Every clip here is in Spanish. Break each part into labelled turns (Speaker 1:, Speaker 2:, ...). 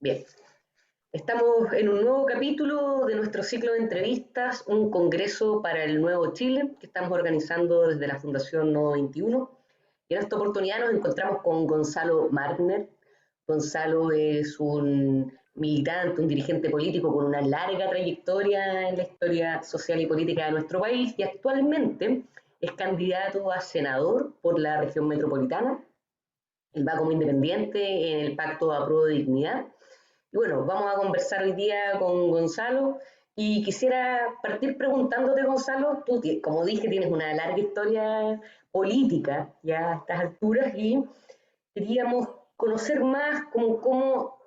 Speaker 1: Bien, estamos en un nuevo capítulo de nuestro ciclo de entrevistas, un congreso para el nuevo Chile que estamos organizando desde la Fundación Nodo 21. Y en esta oportunidad nos encontramos con Gonzalo Martner. Gonzalo es un militante, un dirigente político con una larga trayectoria en la historia social y política de nuestro país y actualmente es candidato a senador por la región metropolitana. Él va como independiente en el Pacto a Prueba de Dignidad. Y bueno, vamos a conversar hoy día con Gonzalo y quisiera partir preguntándote, Gonzalo, tú, como dije, tienes una larga historia política ya a estas alturas y queríamos conocer más cómo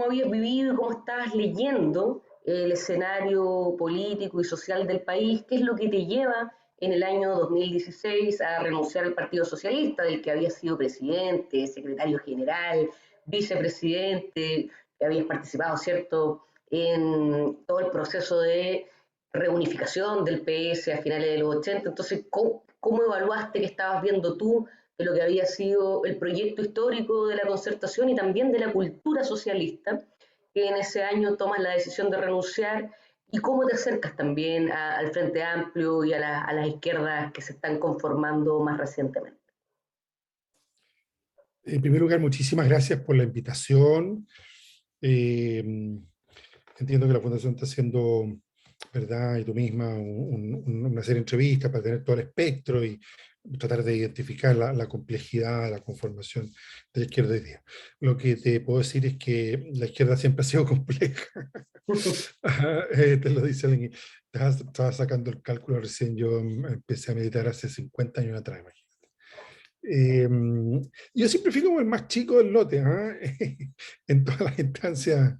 Speaker 1: habías vivido y cómo estabas leyendo el escenario político y social del país, qué es lo que te lleva en el año 2016 a renunciar al Partido Socialista, del que habías sido presidente, secretario general, vicepresidente, que habías participado, ¿cierto?, en todo el proceso de reunificación del PS a finales de los 80. Entonces, ¿cómo evaluaste que estabas viendo tú de lo que había sido el proyecto histórico de la concertación y también de la cultura socialista, que en ese año tomas la decisión de renunciar, y cómo te acercas también al Frente Amplio y a las izquierdas que se están conformando más recientemente?
Speaker 2: En primer lugar, muchísimas gracias por la invitación. Eh, Entiendo que la Fundación está haciendo, ¿verdad? Y tú misma, una serie de entrevistas para tener todo el espectro y tratar de identificar la complejidad de la conformación de la izquierda hoy día. Lo que te puedo decir es que la izquierda siempre ha sido compleja. Ajá, te lo dice alguien. Estaba sacando el cálculo recién, yo empecé a meditar hace 50 años atrás. Eh, yo siempre fui como el más chico del lote, ¿ah? En todas las instancias,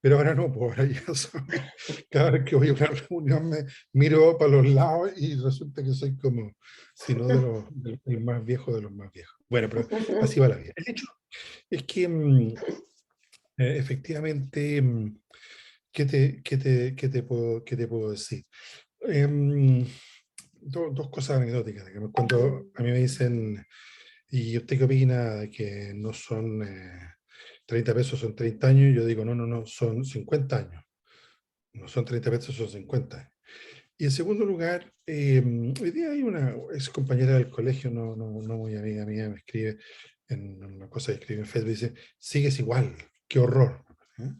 Speaker 2: pero ahora no, pues ahora ya soy, cada vez que voy a una reunión me miro para los lados y resulta que soy como, si no el más viejo de los más viejos. Bueno, pero así va la vida. El hecho es que efectivamente, ¿qué te puedo decir? Em, dos cosas anecdóticas. Digamos. Cuando a mí me dicen, ¿y usted qué opina de que no son 30 pesos, son 30 años? Yo digo, no, no, no, son 50 años. No son 30 pesos, son 50 años. Y en segundo lugar, hoy día hay una ex compañera del colegio, no muy amiga mía, me escribe en una cosa que escribe en Facebook, dice, sigues igual, qué horror. ¿Eh?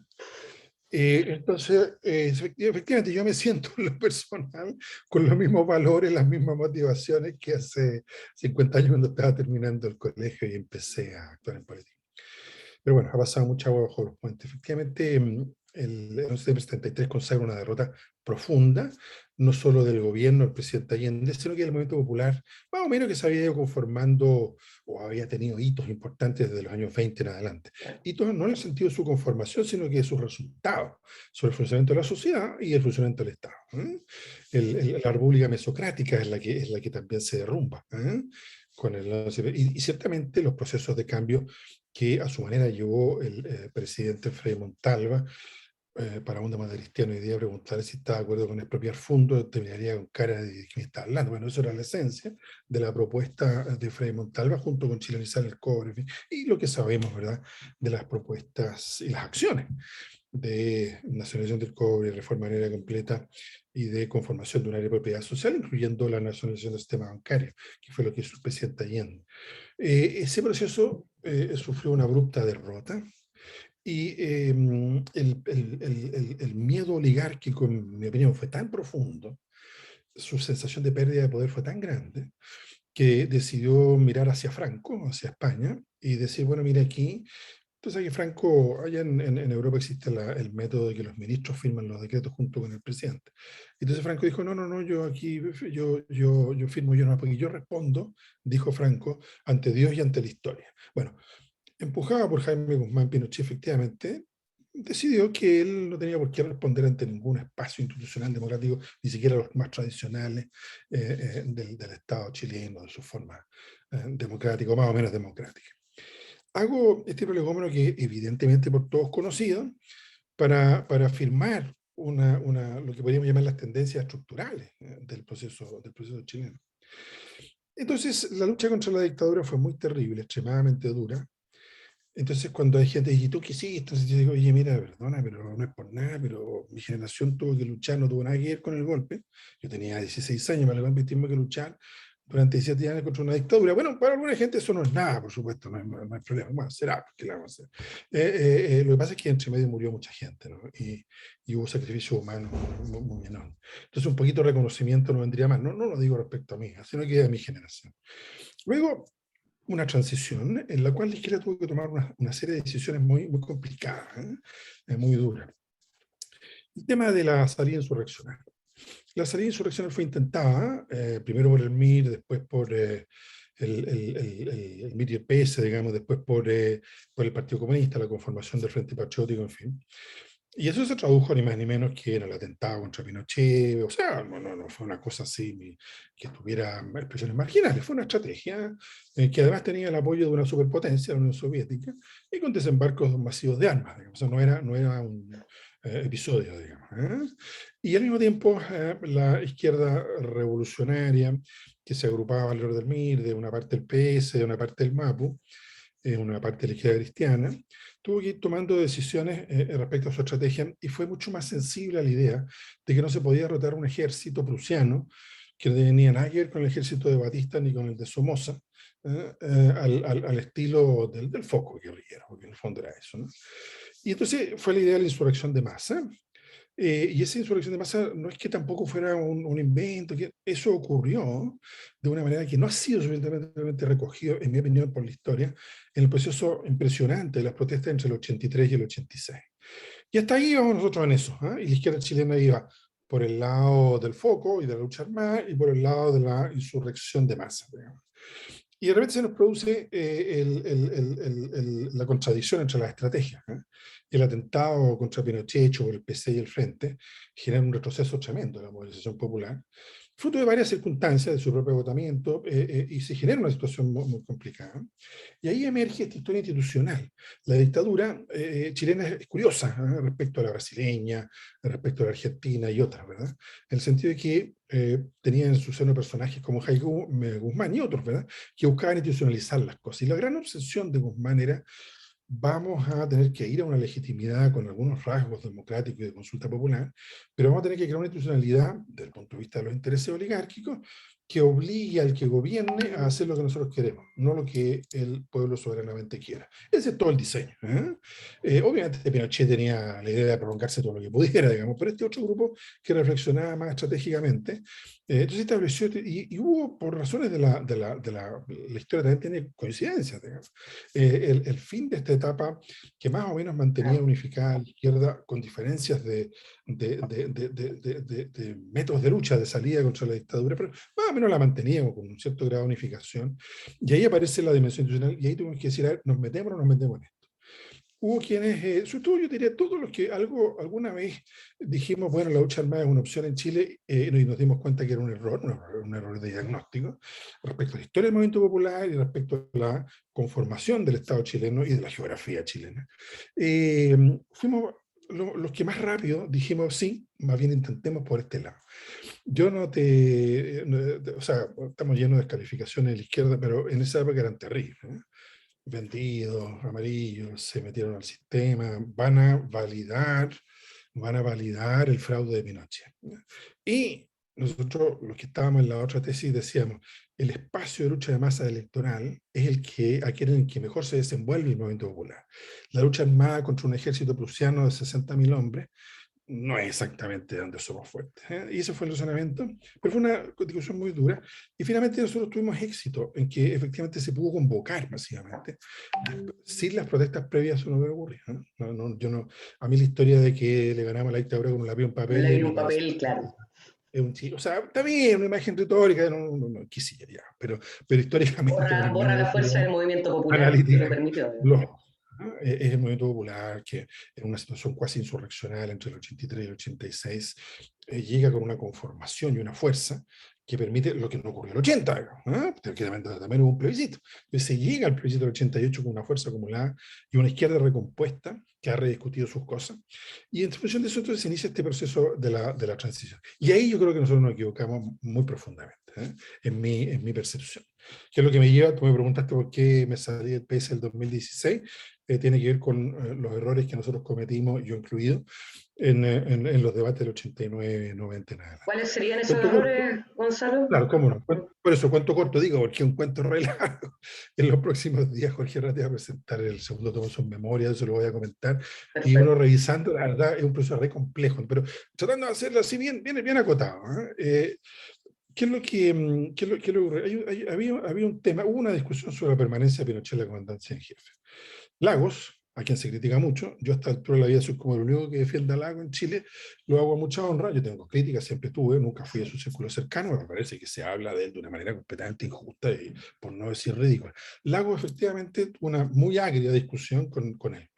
Speaker 2: Entonces, efectivamente, yo me siento en lo personal con los mismos valores, las mismas motivaciones que hace 50 años cuando estaba terminando el colegio y empecé a actuar en política. Pero bueno, ha pasado mucha agua bajo los puentes. Efectivamente, el 11 de septiembre 73 consagra una derrota profunda, no solo del gobierno del presidente Allende, sino que del movimiento popular, más o menos que se había ido conformando o había tenido hitos importantes desde los años 20 en adelante. Hitos no en el sentido de su conformación, sino que de sus resultados sobre el funcionamiento de la sociedad y el funcionamiento del Estado. La República Mesocrática es la que también se derrumba. Con y ciertamente los procesos de cambio que a su manera llevó el presidente Frei Montalva, para un democristiano hoy día preguntar si está de acuerdo con expropiar fondos, terminaría con cara de que me está hablando. Bueno, eso era la esencia de la propuesta de Frei Montalva junto con chilenizar el cobre, en fin, y lo que sabemos, ¿verdad?, de las propuestas y las acciones de nacionalización del cobre, reforma agraria completa y de conformación de un área de propiedad social, incluyendo la nacionalización del sistema bancario, que fue lo que hizo el presidente Allende. Ese proceso sufrió una abrupta derrota y el miedo oligárquico, en mi opinión, fue tan profundo, su sensación de pérdida de poder fue tan grande, que decidió mirar hacia Franco, hacia España, y decir, bueno, mira aquí, entonces aquí Franco, allá en Europa existe el método de que los ministros firman los decretos junto con el presidente. Entonces Franco dijo, no, no, no, yo aquí, yo firmo yo no, porque yo respondo, dijo Franco, ante Dios y ante la historia. Bueno, empujada por Jaime Guzmán Pinochet, efectivamente, decidió que él no tenía por qué responder ante ningún espacio institucional democrático, ni siquiera los más tradicionales del Estado chileno, de su forma democrática, o más o menos democrática. Hago este prolegómeno que evidentemente por todos conocido, para afirmar lo que podríamos llamar las tendencias estructurales del proceso chileno. Entonces, la lucha contra la dictadura fue muy terrible, extremadamente dura, Entonces, cuando hay gente que dice, ¿tú qué hiciste? Entonces yo digo, oye, mira, perdona, pero no es por nada, pero mi generación tuvo que luchar, no tuvo nada que ver con el golpe. Yo tenía 16 años, me alegó tuvimos que luchar durante 17 años contra una dictadura. Bueno, para alguna gente eso no es nada, por supuesto, no hay problema. Bueno, será, porque la vamos a hacer. Lo que pasa es que entre medio murió mucha gente, ¿no? Y hubo sacrificios humanos muy enormes. Entonces, un poquito de reconocimiento no vendría mal. No lo digo respecto a mí, sino que a mi generación. Luego, una transición en la cual la izquierda tuvo que tomar una serie de decisiones muy complicadas, muy duras. El tema de la salida insurreccional. La salida insurreccional fue intentada, primero por el MIR, después por el MIR y el PS, digamos, después por el Partido Comunista, la conformación del Frente Patriótico, en fin. Y eso se tradujo ni más ni menos que en el atentado contra Pinochet, o sea, no fue una cosa así que tuviera expresiones marginales, fue una estrategia que además tenía el apoyo de una superpotencia, la Unión Soviética, y con desembarcos masivos de armas, digamos. O sea, no era un episodio, digamos. Y al mismo tiempo, la izquierda revolucionaria, que se agrupaba alrededor del MIR, de una parte del PS, de una parte del MAPU, una parte de la izquierda cristiana, tuvo que ir tomando decisiones respecto a su estrategia y fue mucho más sensible a la idea de que no se podía derrotar un ejército prusiano que no tenía nada que ver con el ejército de Batista ni con el de Somoza, al estilo del foco guerrillero, porque en el fondo era eso, ¿no? Y entonces fue la idea de la insurrección de masa, y esa insurrección de masa no es que tampoco fuera un invento, que eso ocurrió de una manera que no ha sido suficientemente recogido, en mi opinión, por la historia, en el proceso impresionante de las protestas entre el 83 y el 86. Y hasta ahí íbamos nosotros en eso, ¿eh? Y la izquierda chilena iba por el lado del foco y de la lucha armada y por el lado de la insurrección de masa, digamos. Y de repente se nos produce la contradicción entre las estrategias, ¿eh? El atentado contra Pinochet hecho por el PC y el Frente genera un retroceso tremendo de la movilización popular, fruto de varias circunstancias, de su propio agotamiento, y se genera una situación muy complicada. Y ahí emerge esta historia institucional. La dictadura chilena es curiosa, ¿eh? Respecto a la brasileña, respecto a la argentina y otras, ¿verdad? En el sentido de que tenía en su seno personajes como Jaime Guzmán y otros, ¿verdad? Que buscaban institucionalizar las cosas. Y la gran obsesión de Guzmán era: vamos a tener que ir a una legitimidad con algunos rasgos democráticos y de consulta popular, pero vamos a tener que crear una institucionalidad, desde el punto de vista de los intereses oligárquicos, que obligue al que gobierne a hacer lo que nosotros queremos, no lo que el pueblo soberanamente quiera. Ese es todo el diseño, ¿eh? Obviamente Pinochet tenía la idea de prolongarse todo lo que pudiera, digamos, pero este otro grupo que reflexionaba más estratégicamente, entonces estableció, y hubo, por razones la historia también tiene coincidencias, digamos, el fin de esta etapa que más o menos mantenía unificada a la izquierda con diferencias de métodos de lucha, de salida contra la dictadura, pero más o menos la manteníamos con un cierto grado de unificación. Y ahí aparece la dimensión institucional y ahí tuvimos que decir, a ver, ¿nos metemos o no nos metemos en esto? Hubo quienes, sobre todo yo diría todos los que alguna vez dijimos, bueno, la lucha armada es una opción en Chile, y nos dimos cuenta que era un error de diagnóstico respecto a la historia del movimiento popular y respecto a la conformación del Estado chileno y de la geografía chilena. Fuimos los que más rápido dijimos, sí, más bien intentemos por este lado. Yo o sea, estamos llenos de descalificaciones de la izquierda, pero en esa época eran terribles, ¿eh? Vendidos, amarillos, se metieron al sistema, van a validar el fraude de Pinochet. Y nosotros, los que estábamos en la otra tesis, decíamos, el espacio de lucha de masa electoral es aquel en el que mejor se desenvuelve el movimiento popular. La lucha armada contra un ejército prusiano de 60.000 hombres no es exactamente donde somos fuertes, ¿eh? Y ese fue el razonamiento, pero fue una discusión muy dura, y finalmente nosotros tuvimos éxito en que efectivamente se pudo convocar masivamente, sin las protestas previas eso no hubiera ocurrido, ¿eh? A mí la historia de que le ganamos a la dictadura con un lápiz y un
Speaker 1: No
Speaker 2: papel
Speaker 1: le vi
Speaker 2: me
Speaker 1: un
Speaker 2: parece...
Speaker 1: papel, claro.
Speaker 2: O sea, está bien, una imagen retórica, no quisiera, ya, pero históricamente, por
Speaker 1: Borra la fuerza del movimiento popular que lo
Speaker 2: analítica,
Speaker 1: permitió.
Speaker 2: lógico. Es el movimiento popular que en una situación cuasi insurreccional entre el 83 y el 86 llega con una conformación y una fuerza que permite lo que no ocurrió en el 80, ¿eh? Que también hubo un plebiscito. Entonces se llega al plebiscito del 88 con una fuerza acumulada y una izquierda recompuesta que ha rediscutido sus cosas. Y en función de eso entonces se inicia este proceso de la transición. Y ahí yo creo que nosotros nos equivocamos muy profundamente. en mi percepción. Que es lo que me lleva, tú me preguntaste por qué me salí del PS el 2016, tiene que ver con los errores que nosotros cometimos, yo incluido, en los debates del 89, 90 en adelante.
Speaker 1: ¿Cuáles serían esos
Speaker 2: Cuento corto,
Speaker 1: errores, Gonzalo?
Speaker 2: claro, cómo no. Por eso cuento corto, digo, porque es un cuento re largo. En los próximos días Jorge Herrera te va a presentar el segundo tomo de sus memorias, eso lo voy a comentar. Y uno
Speaker 1: Perfecto.
Speaker 2: revisando, la verdad, es un proceso re complejo, pero tratando de hacerlo así bien acotado. ¿Qué es lo que, qué es lo que ocurre? Había un tema, hubo una discusión sobre la permanencia de Pinochet en la comandancia en jefe. Lagos, a quien se critica mucho, yo a esta altura de la vida soy como el único que defiende a Lagos en Chile, lo hago a mucha honra, yo tengo críticas, siempre tuve, nunca fui a su círculo cercano, me parece que se habla de él de una manera completamente injusta y por no decir ridícula. Lagos efectivamente tuvo una muy agria discusión con él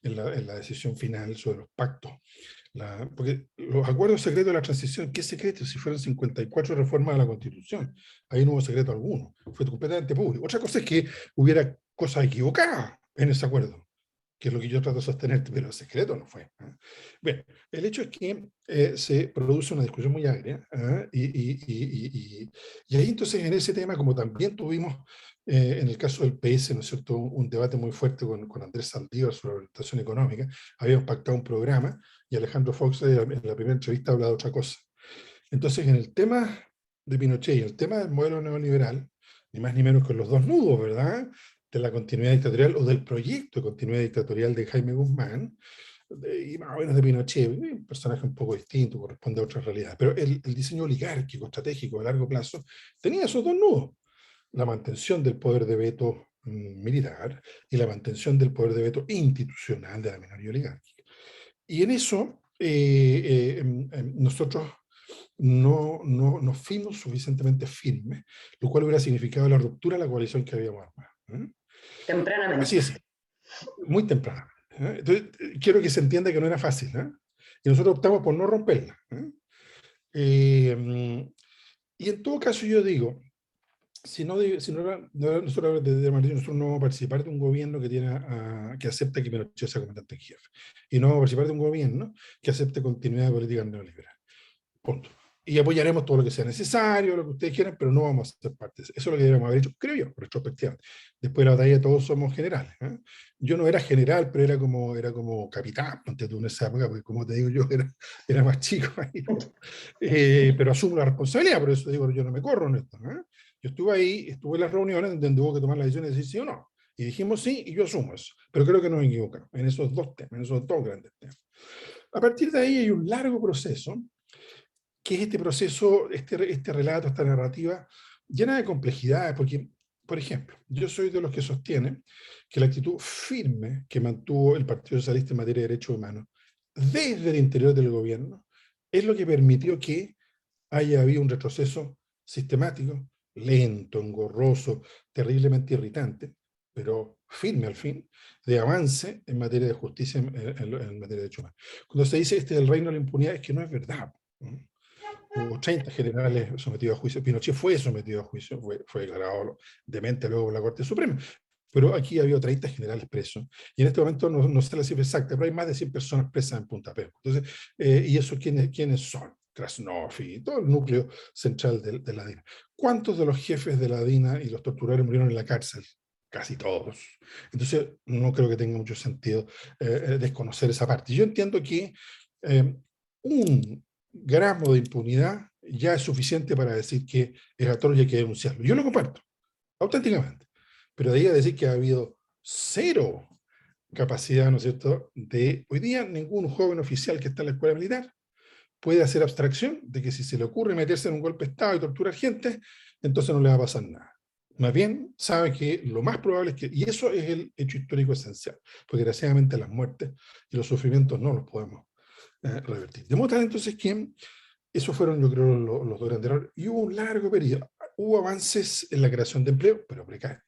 Speaker 2: en la decisión final sobre los pactos. Porque los acuerdos secretos de la transición, ¿qué secretos? Si fueron 54 reformas de la Constitución, ahí no hubo secreto alguno, fue completamente público. Otra cosa es que hubiera cosas equivocadas en ese acuerdo, que es lo que yo trato de sostener, pero el secreto no fue. Bien, el hecho es que se produce una discusión muy agria, y ahí entonces en ese tema, como también tuvimos en el caso del PS, ¿no es cierto?, un debate muy fuerte con Andrés Saldívar sobre la orientación económica, habíamos pactado un programa y Alejandro Fox en la primera entrevista habla de otra cosa. Entonces, en el tema de Pinochet y el tema del modelo neoliberal, ni más ni menos que los dos nudos, ¿verdad?, de la continuidad dictatorial o del proyecto de continuidad dictatorial de Jaime Guzmán, y más o menos de Pinochet, un personaje un poco distinto, corresponde a otra realidad, pero el diseño oligárquico, estratégico a largo plazo, tenía esos dos nudos, la mantención del poder de veto militar y la mantención del poder de veto institucional de la minoría oligárquica. Y en eso nosotros no fuimos suficientemente firmes, lo cual hubiera significado la ruptura de la coalición que habíamos armado. Así
Speaker 1: Tempranamente.
Speaker 2: es, muy temprano. Entonces, quiero que se entienda que no era fácil. Y nosotros optamos por no romperla. Y en todo caso yo digo, nosotros desde Martín, nosotros no vamos a participar de un gobierno que acepte que Pinochet sea comandante en jefe. Y no vamos a participar de un gobierno que acepte continuidad de política neoliberal. Punto. Y apoyaremos todo lo que sea necesario, lo que ustedes quieran, pero no vamos a ser parte. Eso es lo que deberíamos haber hecho, creo yo, retrospectivamente. Después de la batalla todos somos generales. Yo no era general, pero era como capitán, ponte tú en esa época, porque como te digo, yo era más chico ahí, pero asumo la responsabilidad, por eso digo, yo no me corro en esto. Yo estuve ahí, estuve en las reuniones donde hubo que tomar la decisión de decir sí o no. Y dijimos sí, y yo asumo eso. Pero creo que nos equivocamos en esos dos temas, en esos dos grandes temas. A partir de ahí hay un largo proceso, que es este proceso, este relato, esta narrativa, llena de complejidades, porque, por ejemplo, yo soy de los que sostienen que la actitud firme que mantuvo el Partido Socialista en materia de derechos humanos desde el interior del gobierno es lo que permitió que haya habido un retroceso sistemático, lento, engorroso, terriblemente irritante, pero firme al fin, de avance en materia de justicia, en materia de derechos humanos. Cuando se dice el reino de la impunidad, es que no es verdad. Hubo 30 generales sometidos a juicio. Pinochet fue sometido a juicio, fue declarado demente luego por la Corte Suprema. Pero aquí había 30 generales presos. Y en este momento no sé la cifra exacta, pero hay más de 100 personas presas en Punta Peuco. Entonces, ¿y eso quiénes son? Krasnov y todo el núcleo central de la DINA. ¿Cuántos de los jefes de la DINA y los torturadores murieron en la cárcel? Casi todos. Entonces, no creo que tenga mucho sentido desconocer esa parte. Yo entiendo que un gramo de impunidad ya es suficiente para decir que es atroz y hay que denunciarlo. Yo lo comparto, auténticamente. Pero de ahí a decir que ha habido cero capacidad, ¿no es cierto?, de hoy día ningún joven oficial que está en la escuela militar puede hacer abstracción de que si se le ocurre meterse en un golpe de Estado y torturar gente, entonces no le va a pasar nada. Más bien, sabe que lo más probable es que, y eso es el hecho histórico esencial, porque desgraciadamente las muertes y los sufrimientos no los podemos revertir. De modo tal entonces que esos fueron, yo creo, los dos grandes errores. Y hubo un largo periodo. Hubo avances en la creación de empleo, pero precarios.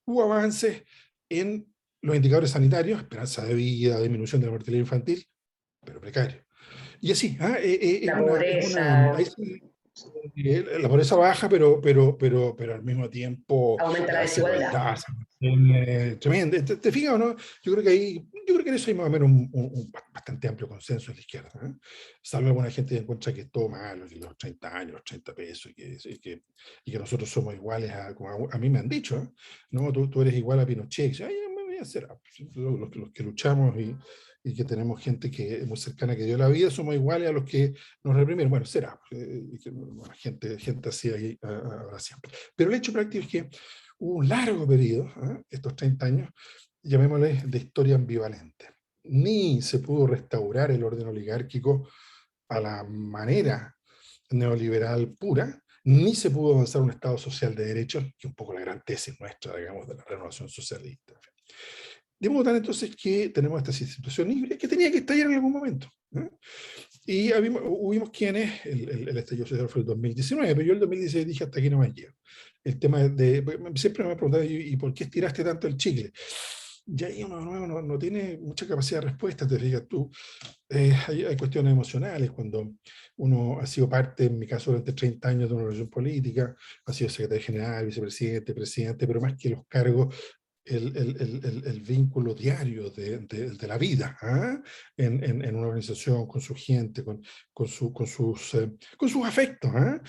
Speaker 2: Hubo avances en los indicadores sanitarios, esperanza de vida, disminución de la mortalidad infantil, pero precario. Y así,
Speaker 1: La pobreza,
Speaker 2: ahí sí, La pobreza baja, pero al mismo tiempo
Speaker 1: Aumenta la
Speaker 2: la
Speaker 1: desigualdad.
Speaker 2: desigualdad se mantiene tremenda. ¿Te fijas o no? Yo creo que en eso hay más o menos un bastante amplio consenso en la izquierda, ¿eh? Salvo alguna gente que encuentra que es todo malo, que los 30 años, los 30 pesos, y que nosotros somos iguales como a mí me han dicho, ¿eh? No, tú eres igual a Pinochet. Y dice, ay, me voy a hacer, los que luchamos y que tenemos gente que es muy cercana que dio la vida, somos iguales a los que nos reprimieron. Bueno, será, bueno, gente así ahí habrá siempre. Pero el hecho práctico es que hubo un largo periodo, estos 30 años, llamémosle de historia ambivalente. Ni se pudo restaurar el orden oligárquico a la manera neoliberal pura, ni se pudo avanzar un Estado social de derechos, que es un poco la gran tesis nuestra, digamos, de la renovación socialista. De modo tal entonces que tenemos esta situación híbrida que tenía que estallar en algún momento, ¿eh? Y hubimos quienes, el estallido social fue el 2019, pero yo el 2016 dije hasta aquí no me llego. El tema siempre me preguntaba, ¿y por qué estiraste tanto el chicle? Y ahí uno no tiene mucha capacidad de respuesta, te digas tú. Hay cuestiones emocionales, cuando uno ha sido parte, en mi caso, durante 30 años de una organización política, ha sido secretario general, vicepresidente, presidente, pero más que los cargos, el vínculo diario de la vida, ¿ah? En una organización, con su gente, con sus afectos. ¿Ah?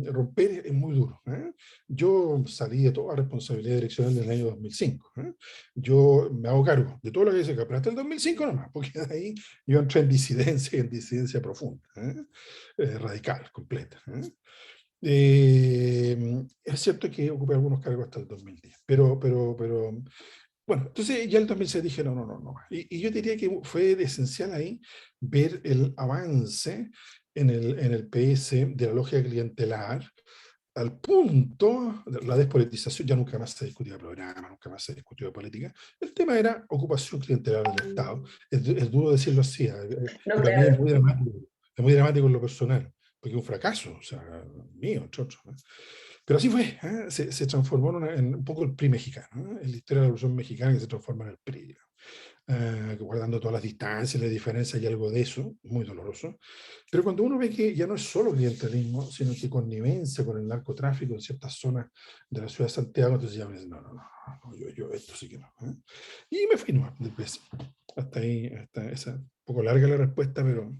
Speaker 2: Romper es muy duro. ¿Ah? Yo salí de toda responsabilidad direccional en el año 2005. ¿Ah? Yo me hago cargo de todo lo que dice acá, pero hasta el 2005 nomás, porque de ahí yo entré en disidencia profunda, radical, completa. Es cierto que ocupé algunos cargos hasta el 2010, pero bueno, entonces ya el 2006 dije no. Y yo diría que fue esencial ahí ver el avance en el PS de la lógica clientelar, al punto, la despolitización, ya nunca más se discutía programa, nunca más se discutió política. El tema era ocupación clientelar del Estado. Es duro decirlo así,
Speaker 1: No,
Speaker 2: y para mí
Speaker 1: claro.
Speaker 2: es muy dramático en lo personal, porque es un fracaso, o sea, mío, chocho, ¿no? Pero así fue, se transformó en un poco el PRI mexicano, en la historia de la Revolución Mexicana, que se transforma en el PRI, guardando todas las distancias, las diferencias y algo de eso, muy doloroso. Pero cuando uno ve que ya no es solo clientelismo, sino que connivencia con el narcotráfico en ciertas zonas de la ciudad de Santiago, entonces ya me dicen, no, yo esto sí que no. Y me fui no, del PS. Hasta ahí, hasta esa, un poco larga la respuesta, pero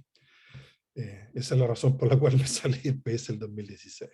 Speaker 2: esa es la razón por la cual me salí del PS el 2016.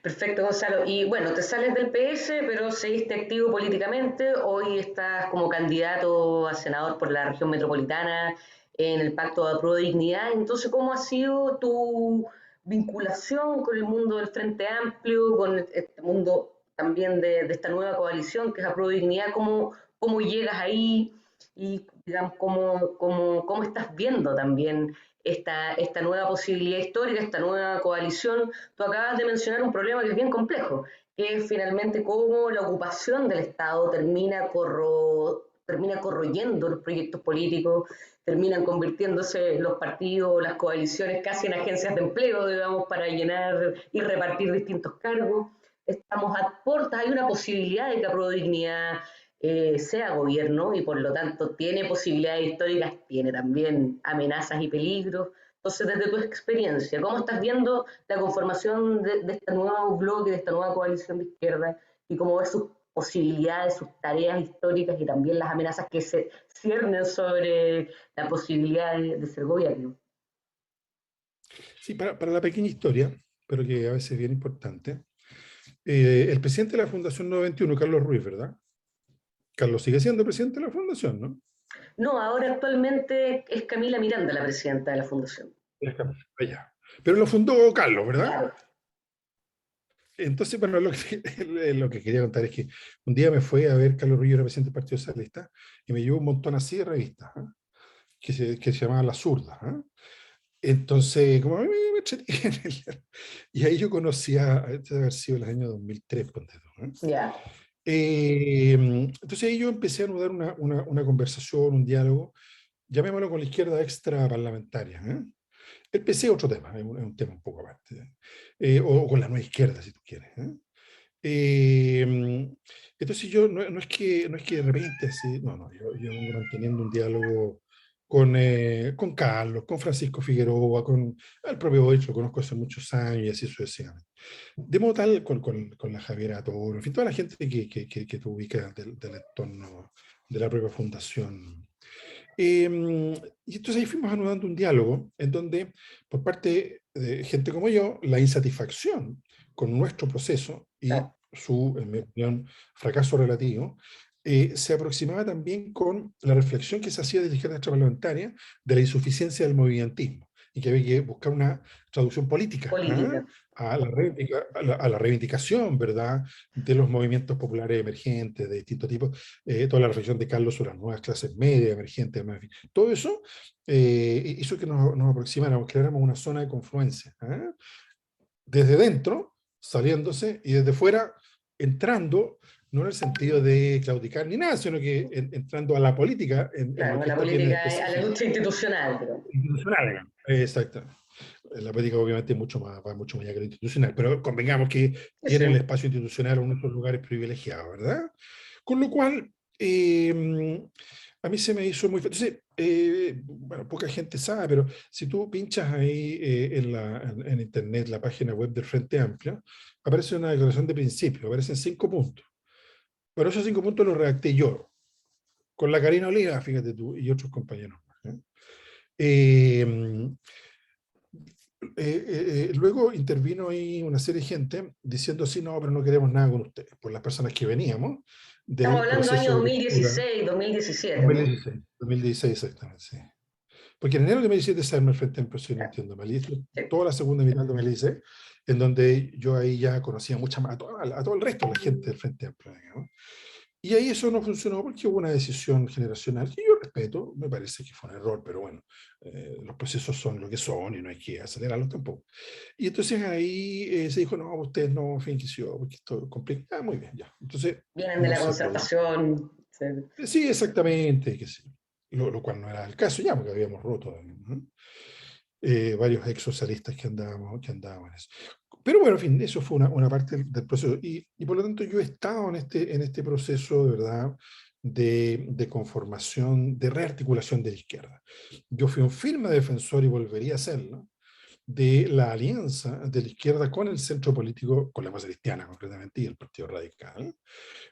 Speaker 1: Perfecto, Gonzalo. Y bueno, te sales del PS, pero seguiste activo políticamente. Hoy estás como candidato a senador por la región metropolitana en el Pacto de Apruebo Dignidad. Entonces, ¿cómo ha sido tu vinculación con el mundo del Frente Amplio, con este mundo también de esta nueva coalición que es Apruebo Dignidad? ¿Cómo llegas ahí? Y digamos, ¿cómo estás viendo también esta nueva posibilidad histórica, esta nueva coalición? Tú acabas de mencionar un problema que es bien complejo, que es finalmente cómo la ocupación del Estado termina corroyendo los proyectos políticos, terminan convirtiéndose los partidos, las coaliciones casi en agencias de empleo, digamos, para llenar y repartir distintos cargos. Estamos a puertas, hay una posibilidad de que Apruebo Dignidad sea gobierno y por lo tanto tiene posibilidades históricas, tiene también amenazas y peligros. Entonces, desde tu experiencia, ¿cómo estás viendo la conformación de este nuevo bloque, de esta nueva coalición de izquierda y cómo ves sus posibilidades, sus tareas históricas y también las amenazas que se ciernen sobre la posibilidad de ser gobierno?
Speaker 2: Sí, para la pequeña historia, pero que a veces es bien importante, el presidente de la Fundación 91, Carlos Ruiz, ¿verdad? Carlos sigue siendo presidente de la Fundación, ¿no?
Speaker 1: No, ahora actualmente es Camila Miranda la presidenta de la fundación.
Speaker 2: Allá. Pero lo fundó Carlos, ¿verdad?
Speaker 1: Claro.
Speaker 2: Entonces, bueno, lo que quería contar es que un día me fue a ver Carlos Ruiz, era presidente del Partido Socialista, y me llevó un montón así de revistas, que se llamaban La Zurda. Entonces, como a mí me eché en y ahí yo conocía, este debe haber sido el año 2003, ponte tú,
Speaker 1: Ya.
Speaker 2: entonces ahí yo empecé a anudar una conversación, un diálogo, llamémoslo con la izquierda extra parlamentaria. El PC es otro tema, es un tema un poco aparte, o con la nueva izquierda, si tú quieres. Entonces yo no es que de repente así, no, yo vengo manteniendo un diálogo con Carlos, con Francisco Figueroa, con el propio Boric, lo conozco hace muchos años y así sucesivamente. De modo tal, con la Javiera Toro, en fin, toda la gente que tú ubicas del entorno de la propia fundación. Y entonces ahí fuimos anudando un diálogo en donde, por parte de gente como yo, la insatisfacción con nuestro proceso y
Speaker 1: Claro,
Speaker 2: su, en mi opinión, fracaso relativo, se aproximaba también con la reflexión que se hacía de la izquierda extraparlamentaria de la insuficiencia del movimentismo y que había que buscar una traducción política, ¿ah?
Speaker 1: política,
Speaker 2: A la reivindicación, ¿verdad?, de los movimientos populares emergentes de distintos tipos, toda la reflexión de Carlos sobre las nuevas clases medias, emergentes, en fin. Todo eso hizo que nos aproximáramos, creáramos una zona de confluencia, ¿ah? Desde dentro, saliéndose, y desde fuera, entrando, no en el sentido de claudicar ni nada, sino que entrando a la política en lo
Speaker 1: claro,
Speaker 2: que
Speaker 1: la
Speaker 2: esto tiene de
Speaker 1: política, a la
Speaker 2: específico.
Speaker 1: lucha institucional, pero,
Speaker 2: Institucional, digamos. Exacto. La política obviamente va mucho más allá que lo institucional, pero convengamos que
Speaker 1: sí,
Speaker 2: tiene
Speaker 1: sí,
Speaker 2: el espacio institucional uno de esos lugares privilegiados, ¿verdad? Con lo cual, a mí se me hizo muy fácil. Entonces, bueno, poca gente sabe, pero si tú pinchas ahí en internet la página web del Frente Amplio, aparece una declaración de principio, aparecen 5 puntos. Pero esos 5 puntos los redacté yo, con la Karina Oliva, fíjate tú, y otros compañeros más, ¿eh? Eh, Luego intervino ahí una serie de gente diciendo así, no, pero no queremos nada con ustedes, por las personas que veníamos
Speaker 1: estamos
Speaker 2: del
Speaker 1: hablando
Speaker 2: proceso
Speaker 1: año
Speaker 2: de lectura
Speaker 1: 2016, 2017, ¿no?
Speaker 2: 2016, 2016 exactamente, sí. Porque en enero de 2017 se arma el Frente Amplio, si no
Speaker 1: Claro,
Speaker 2: entiendo mal, y esto,
Speaker 1: sí,
Speaker 2: toda la segunda mitad del 2016, en donde yo ahí ya conocía mucha más, a todo el resto de la gente del Frente Amplio, digamos. Y ahí eso no funcionó porque hubo una decisión generacional que yo respeto, me parece que fue un error, pero bueno, los procesos son lo que son y no hay que acelerarlos tampoco. Y entonces ahí se dijo, no, ustedes no, en fin, que sí, porque esto complica, muy bien, ya. Entonces
Speaker 1: vienen de
Speaker 2: no
Speaker 1: la
Speaker 2: se podía.
Speaker 1: concertación, sí,
Speaker 2: Sí, exactamente, que sí. Lo cual no era el caso ya, porque habíamos roto, ¿no? Varios ex socialistas que andábamos en eso. Pero bueno, en fin, eso fue una parte del proceso. Y por lo tanto yo he estado en este proceso, de verdad, de conformación, de rearticulación de la izquierda. Yo fui un firme defensor y volvería a serlo de la alianza de la izquierda con el centro político, con la base cristiana concretamente, y el Partido Radical,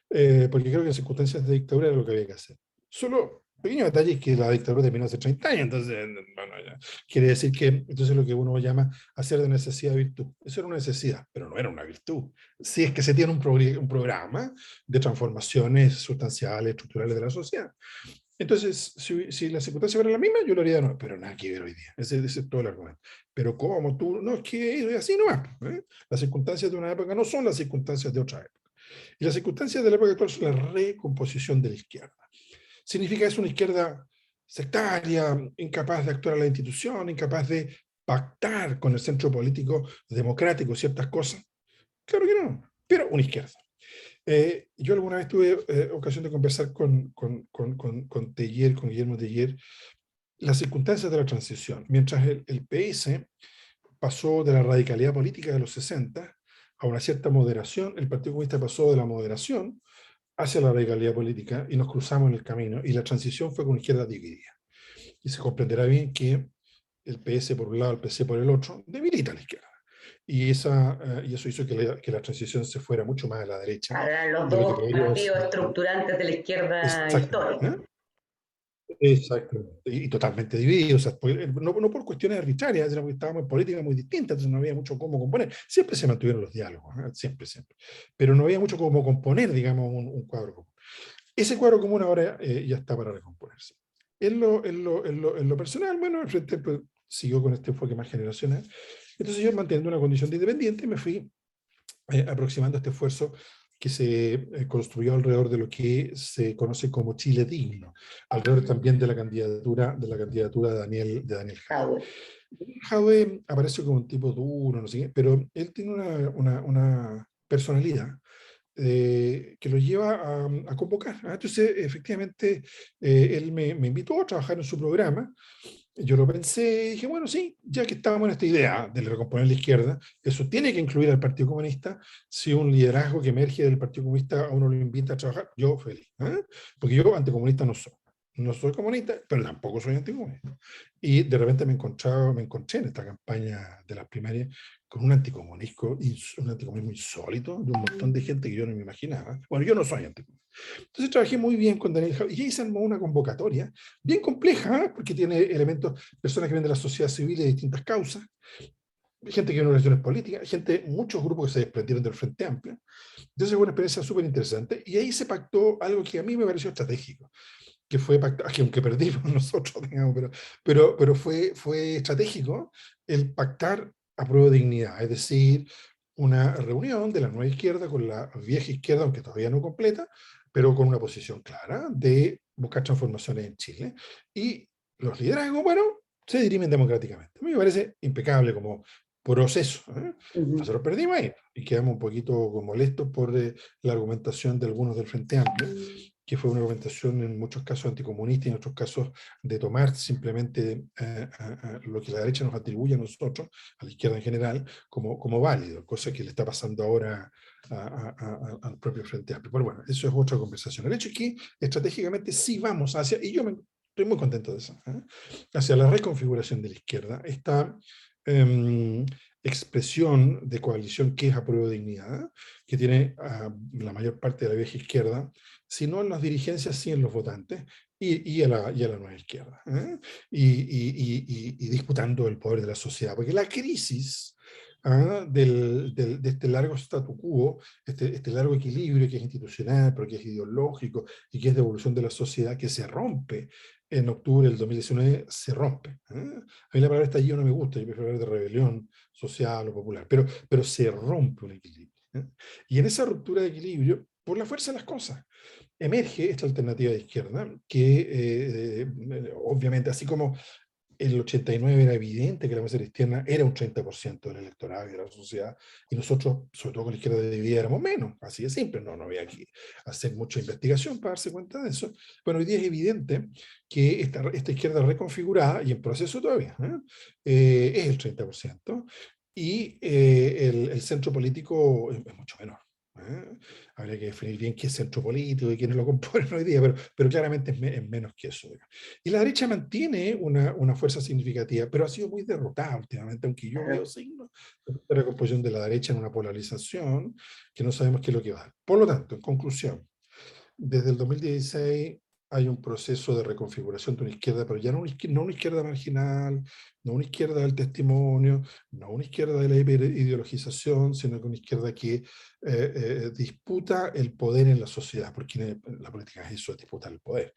Speaker 2: porque creo que en circunstancias de dictadura era lo que había que hacer. Solo pequeño detalle es que la dictadura terminó hace 30 años, entonces ya. Quiere decir que entonces lo que uno llama hacer de necesidad virtud. Eso era una necesidad, pero no era una virtud. Si es que se tiene un programa de transformaciones sustanciales, estructurales de la sociedad. Entonces, si la circunstancia fuera la misma, yo lo haría de nuevo, pero nada que ver hoy día. Ese es todo el argumento. Pero ¿cómo tú? No, es que así no es. Las circunstancias de una época no son las circunstancias de otra época. Y las circunstancias de la época actual son la recomposición de la izquierda. ¿Significa eso una izquierda sectaria, incapaz de actuar a la institución, incapaz de pactar con el centro político democrático ciertas cosas? Claro que no, pero una izquierda. Yo alguna vez tuve ocasión de conversar con Teillier, con Guillermo Teillier, las circunstancias de la transición. Mientras el PS pasó de la radicalidad política de los 60 a una cierta moderación, el Partido Comunista pasó de la moderación hacia la radicalidad política y nos cruzamos en el camino y la transición fue con izquierda dividida. Y se comprenderá bien que el PS por un lado, el PC por el otro, debilita a la izquierda. Y eso hizo que la transición se fuera mucho más a la derecha
Speaker 1: claro, eran los
Speaker 2: de lo que
Speaker 1: dos
Speaker 2: podría
Speaker 1: partidos
Speaker 2: ser.
Speaker 1: estructurantes de la izquierda
Speaker 2: Exacto.
Speaker 1: histórica.
Speaker 2: ¿Eh? Exacto. Y totalmente divididos. O sea, no por cuestiones arbitrarias, sino porque estábamos en políticas muy distintas, entonces no había mucho cómo componer. Siempre se mantuvieron los diálogos, siempre, siempre. Pero no había mucho cómo componer, digamos, un cuadro común. Ese cuadro común ahora ya está para recomponerse. En lo personal, bueno, el Frente pues, siguió con este enfoque más generacional. Entonces yo, manteniendo una condición de independiente, me fui aproximando a este esfuerzo que se construyó alrededor de lo que se conoce como Chile Digno, alrededor también de la candidatura de Daniel Jadwe.
Speaker 1: Jadwe.
Speaker 2: Jadwe aparece como un tipo duro, no sé qué, pero él tiene una personalidad que lo lleva a convocar. Entonces, efectivamente, él me invitó a trabajar en su programa. Yo lo pensé y dije, bueno, sí, ya que estábamos en esta idea de recomponer la izquierda, eso tiene que incluir al Partido Comunista. Si un liderazgo que emerge del Partido Comunista a uno lo invita a trabajar, yo feliz, porque yo anticomunista no soy. no soy comunista, pero tampoco soy anticomunista. Y de repente me encontré en esta campaña de las primarias con un anticomunismo insólito, de un montón de gente que yo no me imaginaba. Bueno, yo no soy anticomunista. Entonces trabajé muy bien con Daniel Jauregui y ahí se armó una convocatoria bien compleja, ¿eh? Porque tiene elementos, personas que vienen de la sociedad civil de distintas causas, gente que viene de organizaciones políticas, muchos grupos que se desprendieron del Frente Amplio. Entonces fue una experiencia súper interesante y ahí se pactó algo que a mí me pareció estratégico, que fue pactar, que aunque perdimos nosotros, digamos, pero fue estratégico el pactar a prueba de dignidad, es decir, una reunión de la nueva izquierda con la vieja izquierda, aunque todavía no completa, pero con una posición clara de buscar transformaciones en Chile. Y los liderazgos, bueno, se dirimen democráticamente. A mí me parece impecable como proceso, ¿eh? Nosotros perdimos ahí y quedamos un poquito molestos por la argumentación de algunos del Frente Amplio, que fue una argumentación en muchos casos anticomunista y en otros casos de tomar simplemente lo que la derecha nos atribuye a nosotros, a la izquierda en general, como válido, cosa que le está pasando ahora al propio Frente Amplio. Pero bueno, eso es otra conversación. El hecho es que estratégicamente sí vamos hacia, y estoy muy contento de eso, hacia la reconfiguración de la izquierda, esta expresión de coalición que es a prueba de dignidad, que tiene la mayor parte de la vieja izquierda, sino en las dirigencias, sí en los votantes, y a la nueva izquierda, ¿eh? Y disputando el poder de la sociedad, porque la crisis de este largo statu quo, este largo equilibrio que es institucional, pero que es ideológico y que es de evolución de la sociedad, que se rompe en octubre del 2019, se rompe. A mí la palabra estallido no me gusta, yo prefiero hablar de rebelión social o popular, pero se rompe un equilibrio. Y en esa ruptura de equilibrio, por la fuerza de las cosas, emerge esta alternativa de izquierda que obviamente, así como en el 89 era evidente que la masa cristiana era un 30% del electorado y de la sociedad, y nosotros, sobre todo con la izquierda dividida, éramos menos, así de simple, no había que hacer mucha investigación para darse cuenta de eso. Bueno, hoy día es evidente que esta izquierda reconfigurada, y en proceso todavía, es el 30%, y el centro político es mucho menor. Habría que definir bien qué es centro político y quiénes lo componen hoy día, pero claramente es menos que eso. Digamos. Y la derecha mantiene una fuerza significativa, pero ha sido muy derrotada últimamente, aunque yo veo signos de recomposición de la derecha en una polarización que no sabemos qué es lo que va a dar. Por lo tanto, en conclusión, desde el 2016 hay un proceso de reconfiguración de una izquierda, pero ya no una izquierda marginal, no una izquierda del testimonio, no una izquierda de la hiperideologización, sino que una izquierda que disputa el poder en la sociedad, porque la política es eso, disputar el poder.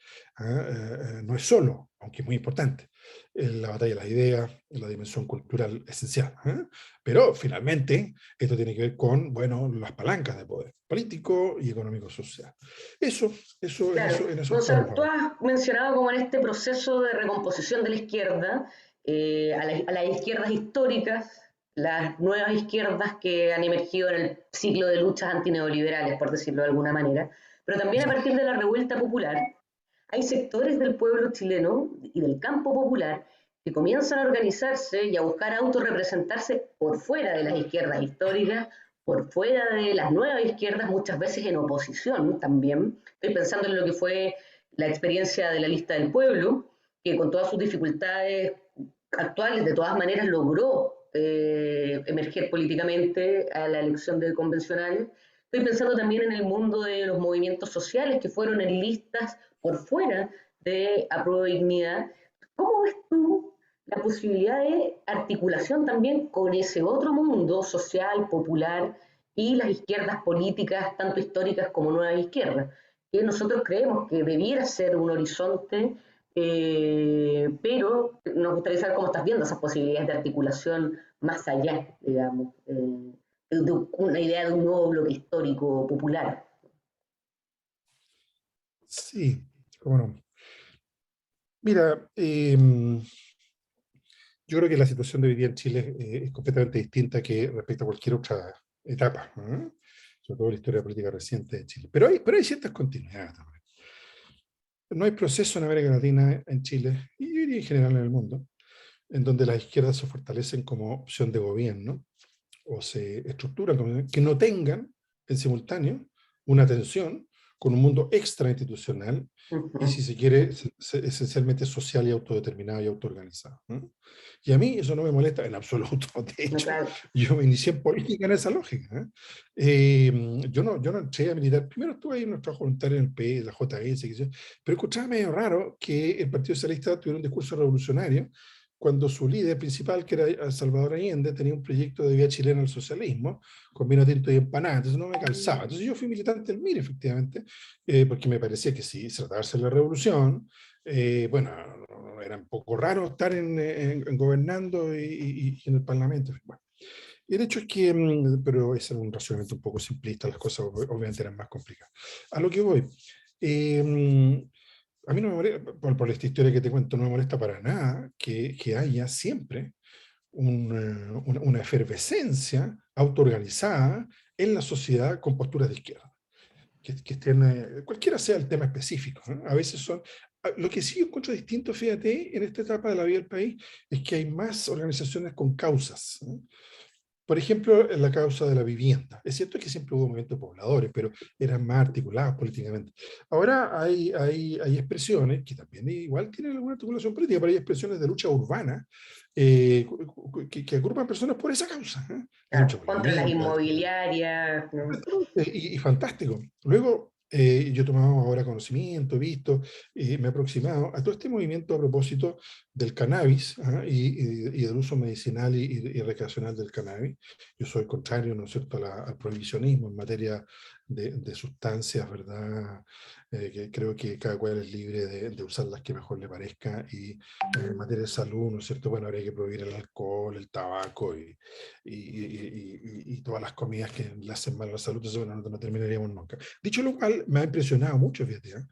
Speaker 2: No es solo, aunque es muy importante, la batalla de las ideas, la dimensión cultural esencial. Pero finalmente esto tiene que ver con, bueno, las palancas de poder político y económico-social.
Speaker 1: Claro,
Speaker 2: En eso estamos
Speaker 1: Gonzalo, tú
Speaker 2: trabajando.
Speaker 1: has mencionado como en este proceso de recomposición de la izquierda, a las izquierdas históricas, las nuevas izquierdas que han emergido en el ciclo de luchas antineoliberales, por decirlo de alguna manera, pero también a partir de la revuelta popular, hay sectores del pueblo chileno y del campo popular que comienzan a organizarse y a buscar autorrepresentarse por fuera de las izquierdas históricas, por fuera de las nuevas izquierdas, muchas veces en oposición también. Estoy pensando en lo que fue la experiencia de la lista del pueblo, que con todas sus dificultades actuales, de todas maneras, logró emerger políticamente a la elección de convencionales. Estoy pensando también en el mundo de los movimientos sociales que fueron en listas por fuera de Apruebo Dignidad. ¿Cómo ves tú la posibilidad de articulación también con ese otro mundo social, popular y las izquierdas políticas, tanto históricas como nuevas izquierdas? Que nosotros creemos que debiera ser un horizonte, pero nos gustaría saber cómo estás viendo esas posibilidades de articulación más allá, digamos, de una idea de un nuevo bloque histórico popular.
Speaker 2: Sí, cómo no. Mira, yo creo que la situación de hoy día en Chile es completamente distinta que respecto a cualquier otra etapa, sobre todo la historia política reciente de Chile. Pero hay ciertas continuidades también. No hay proceso en América Latina, en Chile y en general en el mundo, en donde las izquierdas se fortalecen como opción de gobierno o se estructuran como que no tengan en simultáneo una tensión con un mundo extrainstitucional y, si
Speaker 1: Ujú.
Speaker 2: se quiere, esencialmente social y autodeterminado y autoorganizado. Y a mí eso no me molesta en absoluto. De
Speaker 1: No,
Speaker 2: hecho,
Speaker 1: claro.
Speaker 2: yo me inicié en política en esa lógica. Yo no entré a militar. Primero estuve ahí en unos trabajos voluntarios en el PE, la JS, qué sé yo, pero encontraba medio raro que el Partido Socialista tuviera un discurso revolucionario cuando su líder principal, que era Salvador Allende, tenía un proyecto de vía chilena al socialismo, con vino tinto y empanadas. Entonces no me calzaba. Entonces yo fui militante del MIR, efectivamente, porque me parecía que sí, se trataba de hacer la revolución. Bueno, era un poco raro estar en gobernando y en el Parlamento. Bueno, y el hecho es que, pero ese era un razonamiento un poco simplista, las cosas obviamente eran más complicadas. A lo que voy, a mí no me molesta, por esta historia que te cuento, no me molesta para nada que haya siempre una efervescencia autoorganizada en la sociedad con posturas de izquierda, que estén, cualquiera sea el tema específico, ¿no? A veces son, lo que sí yo encuentro distinto, fíjate, en esta etapa de la vida del país, es que hay más organizaciones con causas, ¿no? Por ejemplo, en la causa de la vivienda. Es cierto que siempre hubo movimientos pobladores, pero eran más articulados políticamente. Ahora hay expresiones que también igual tienen alguna articulación política, pero hay expresiones de lucha urbana que agrupan personas por esa causa, ¿eh? La lucha
Speaker 1: Claro,
Speaker 2: por la
Speaker 1: contra las
Speaker 2: vivienda.
Speaker 1: inmobiliarias, ¿no?
Speaker 2: Y fantástico. Luego, yo he tomado ahora conocimiento, he visto, me he aproximado a todo este movimiento a propósito del cannabis, ¿ah? Y del uso medicinal y recreacional del cannabis. Yo soy contrario, ¿no es cierto?, al prohibicionismo en materia de sustancias, ¿verdad? Que creo que cada cual es libre de usar las que mejor le parezca. Y en materia de salud, ¿no es cierto?, bueno, habría que prohibir el alcohol, el tabaco y todas las comidas que le hacen mal a la salud. Entonces, bueno, no terminaríamos nunca. Dicho lo cual, me ha impresionado mucho, fíjate, ¿eh?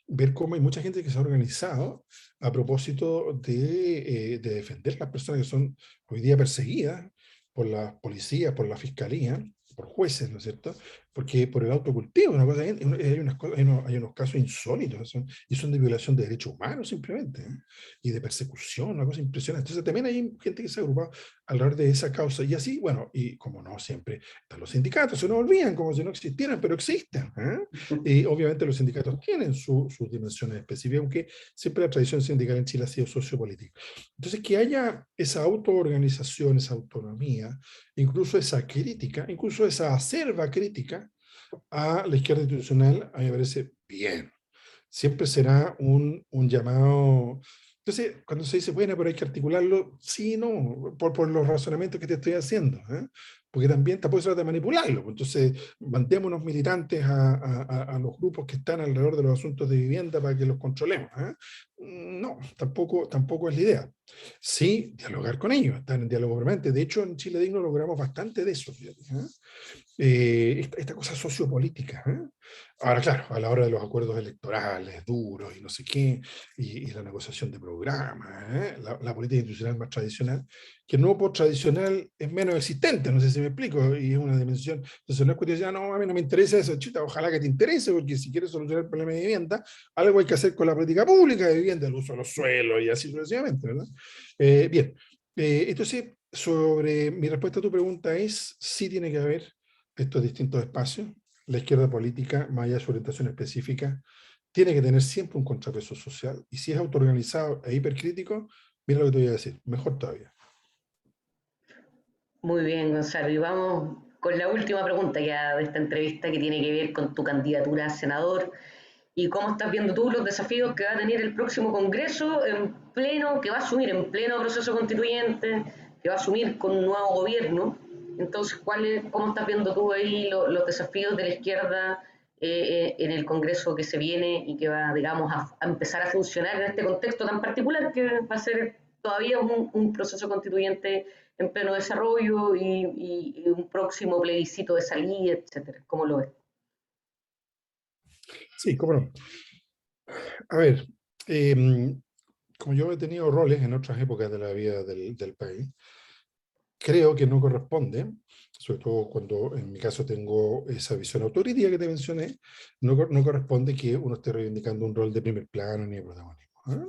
Speaker 2: Ver cómo hay mucha gente que se ha organizado a propósito de defender las personas que son hoy día perseguidas por la policía, por la fiscalía, por jueces, ¿no es cierto? Porque por el autocultivo, una cosa, hay unos casos insólitos, y son de violación de derechos humanos simplemente, ¿eh? Y de persecución, una cosa impresionante. Entonces también hay gente que se ha agrupado alrededor de esa causa. Y así, bueno, y como no siempre están los sindicatos, se nos olvidan como si no existieran, pero existen, ¿eh? Y obviamente los sindicatos tienen sus dimensiones específicas, aunque siempre la tradición sindical en Chile ha sido sociopolítica. Entonces, que haya esa autoorganización, esa autonomía, incluso esa crítica, incluso esa acerba crítica a la izquierda institucional, a mí me parece bien. Siempre será un llamado. Entonces, cuando se dice, bueno, pero hay que articularlo, sí, no, por los razonamientos que te estoy haciendo, ¿eh? Porque también tampoco se trata de manipularlo. Entonces, mandémonos militantes a los grupos que están alrededor de los asuntos de vivienda para que los controlemos, ¿eh? No, tampoco es la idea. Sí, dialogar con ellos, estar en diálogo permanente. De hecho, en Chile Digno logramos bastante de eso, fíjate, ¿eh? Esta cosa sociopolítica, ¿eh? Ahora, claro, a la hora de los acuerdos electorales duros y no sé qué, y la negociación de programas, ¿eh? La política institucional más tradicional, que no por tradicional es menos existente, no sé si me explico, y es una dimensión. Entonces no es cuestión de decir, no, a mí no me interesa eso, chuta, ojalá que te interese, porque si quieres solucionar el problema de vivienda, algo hay que hacer con la política pública de vivienda, el uso de los suelos y así sucesivamente, ¿verdad? Bien, entonces, sobre mi respuesta a tu pregunta es, sí tiene que haber estos distintos espacios. La izquierda política, más allá de su orientación específica, tiene que tener siempre un contrapeso social. Y si es autoorganizado e hipercrítico, mira lo que te voy a decir, mejor todavía.
Speaker 1: Muy bien, Gonzalo. Y vamos con la última pregunta ya de esta entrevista que tiene que ver con tu candidatura a senador y cómo estás viendo tú los desafíos que va a tener el próximo Congreso en pleno, que va a asumir en pleno proceso constituyente, que va a asumir con un nuevo gobierno. Entonces, ¿cómo estás viendo tú ahí los desafíos de la izquierda en el Congreso que se viene y que va, digamos, a empezar a funcionar en este contexto tan particular que va a ser todavía un proceso constituyente en pleno desarrollo y un próximo plebiscito de salida, etcétera? ¿Cómo lo ves?
Speaker 2: Sí, cómo no. A ver, eh, como yo he tenido roles en otras épocas de la vida del país, creo que no corresponde, sobre todo cuando en mi caso tengo esa visión autocrítica que te mencioné, no corresponde que uno esté reivindicando un rol de primer plano ni de protagonismo. ¿Ah? No,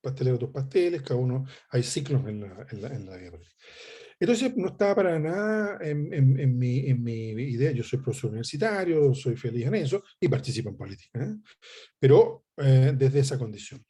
Speaker 2: pastelero tus pasteles, cada uno, hay ciclos en la vida política. Entonces no estaba para nada en mi idea. Yo soy profesor universitario, soy feliz en eso y participo en política, ¿eh? Pero desde esa condición.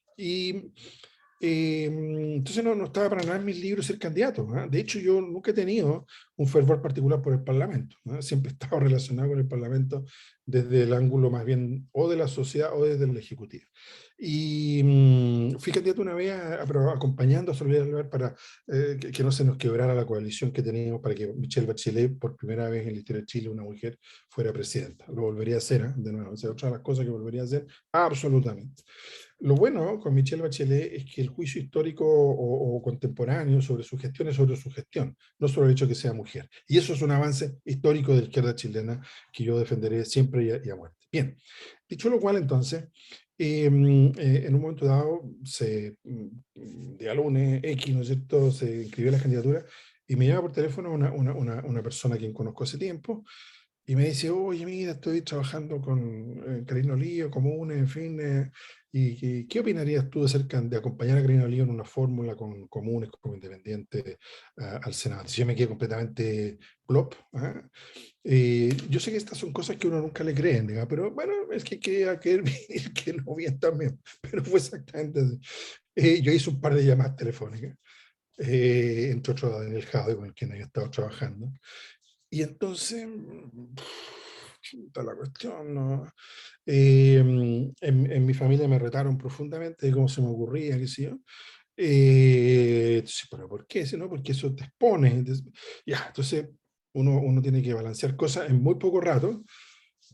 Speaker 2: Entonces no estaba para nada en mis libros ser candidato, ¿eh? De hecho, yo nunca he tenido un fervor particular por el Parlamento, ¿eh? Siempre he estado relacionado con el Parlamento desde el ángulo más bien o de la sociedad o desde el Ejecutivo. Fui candidato una vez pero acompañando a Soledad Alvear para que no se nos quebrara la coalición que teníamos para que Michelle Bachelet, por primera vez en la historia de Chile, una mujer, fuera presidenta. Lo volvería a hacer, ¿eh? De nuevo, o sea, otra de las cosas que volvería a hacer, absolutamente. Lo bueno con Michelle Bachelet es que el juicio histórico o contemporáneo sobre su gestión es sobre su gestión, no sobre el hecho de que sea mujer. Y eso es un avance histórico de la izquierda chilena que yo defenderé siempre y a muerte. Bien, dicho lo cual, entonces, en un momento dado, de lunes X, ¿no es cierto?, se inscribió la candidatura y me llama por teléfono una persona a quien conozco hace tiempo y me dice, oye, mira, estoy trabajando con Carolina Olivo, Comunes, en fin, y ¿qué opinarías tú de acompañar a Carolina Olivo en una fórmula con Comunes, como independiente, al Senado? Entonces yo me quedé completamente plop. ¿Ah? Yo sé que estas son cosas que uno nunca le cree, digamos, pero bueno, es que queda que bien y que no bien también, pero fue exactamente así. Yo hice un par de llamadas telefónicas, entre otros a Daniel Jade, con el quien había estado trabajando, y entonces, chuta la cuestión, ¿no? En mi familia me retaron profundamente de cómo se me ocurría, qué sé yo. Entonces, ¿pero por qué? Si no, porque eso te expone. Entonces, ya, entonces uno tiene que balancear cosas en muy poco rato.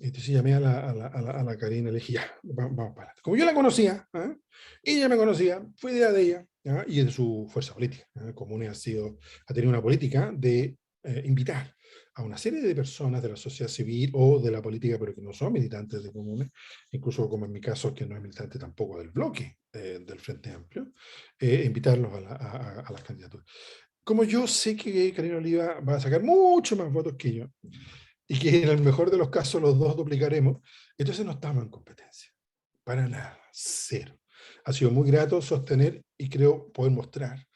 Speaker 2: Entonces llamé a la Karina y le dije, ya, vamos para adelante. Como yo la conocía, ¿ah? Ella me conocía, fue idea de ella, ¿ah? Y de su fuerza política. ¿Ah? Comunes ha tenido una política de invitar a una serie de personas de la sociedad civil o de la política, pero que no son militantes de Comunes, incluso como en mi caso, que no es militante tampoco del bloque del Frente Amplio, invitarlos a las candidaturas. Como yo sé que Karina Oliva va a sacar mucho más votos que yo, y que en el mejor de los casos los dos duplicaremos, entonces no estamos en competencia. Para nada, cero. Ha sido muy grato sostener y creo poder mostrar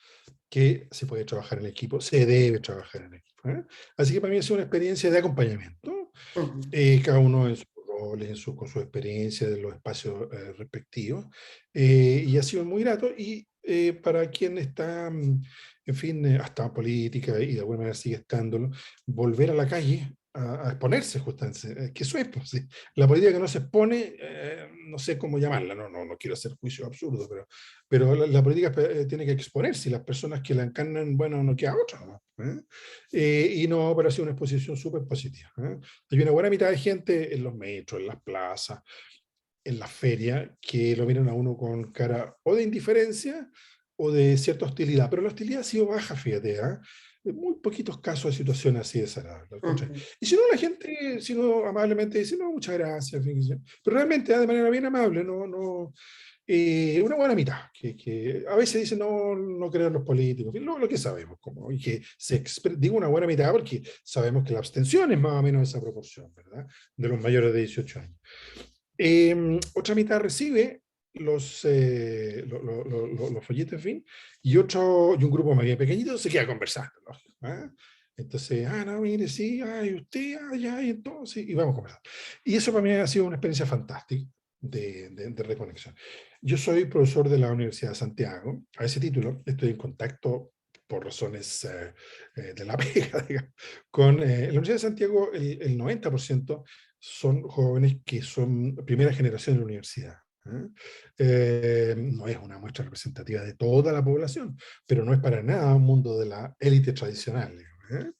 Speaker 2: que se puede trabajar en equipo, se debe trabajar en equipo, ¿eh? Así que para mí ha sido una experiencia de acompañamiento,
Speaker 1: Ujú.
Speaker 2: cada uno en sus roles, con su experiencia de los espacios respectivos, y ha sido muy grato, y para quien está, en fin, hasta en política y de alguna manera sigue estándolo, volver a la calle a exponerse justamente, que eso es, pues, sí. La política que no se expone, no sé cómo llamarla, no quiero hacer juicio absurdo, pero la política tiene que exponerse, y las personas que la encarnan, bueno, no queda otra, ¿no? Y no, pero ha sido una exposición súper positiva, ¿eh? Hay una buena mitad de gente en los metros, en las plazas, en las ferias, que lo miran a uno con cara o de indiferencia o de cierta hostilidad, pero la hostilidad ha sido baja, fíjate, ¿eh? En muy poquitos casos de situaciones así desagradables, al contrario.
Speaker 1: Ujú.
Speaker 2: Y si no, la gente, si no, amablemente dice, no, muchas gracias, en fin, pero realmente de manera bien amable, una buena mitad, que a veces dicen no creo en los políticos, lo que sabemos, como, y que digo una buena mitad porque sabemos que la abstención es más o menos esa proporción, ¿verdad? De los mayores de 18 años. Otra mitad recibe los folletos, en fin, y un grupo más bien pequeñito se queda conversando, ¿no? ¿Ah? Entonces, no, mire, sí, ay, usted, ya, y entonces, y vamos a conversar. Y eso para mí ha sido una experiencia fantástica de reconexión. Yo soy profesor de la Universidad de Santiago. A ese título estoy en contacto por razones de la pega, digamos, con la Universidad de Santiago. El 90% son jóvenes que son primera generación de la universidad. ¿Eh? No es una muestra representativa de toda la población, pero no es para nada un mundo de la élite tradicional, digamos, ¿eh?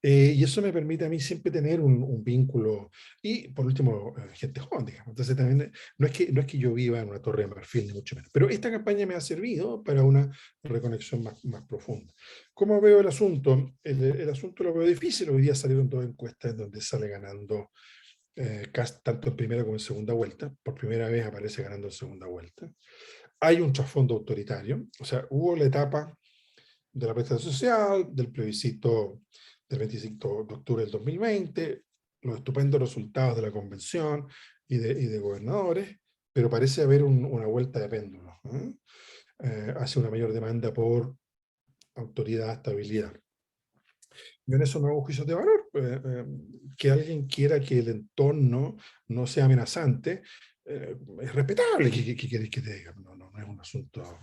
Speaker 2: Y eso me permite a mí siempre tener un vínculo, y por último, gente joven, digamos. Entonces también no es que yo viva en una torre de marfil, ni mucho menos, pero esta campaña me ha servido para una reconexión más profunda. ¿Cómo veo el asunto? El asunto lo veo difícil. Hoy día salieron dos encuestas en donde sale ganando Kast, tanto en primera como en segunda vuelta. Por primera vez aparece ganando en segunda vuelta. Hay un trasfondo autoritario, o sea, hubo la etapa de la protesta social, del plebiscito del 25 de octubre del 2020, los estupendos resultados de la convención y de gobernadores, pero parece haber una vuelta de péndulo, hacia una mayor demanda por autoridad, estabilidad. yo en eso no hago juicios de valor. Que alguien quiera que el entorno no sea amenazante, es respetable. ¿Qué quieres que te diga? No es un asunto.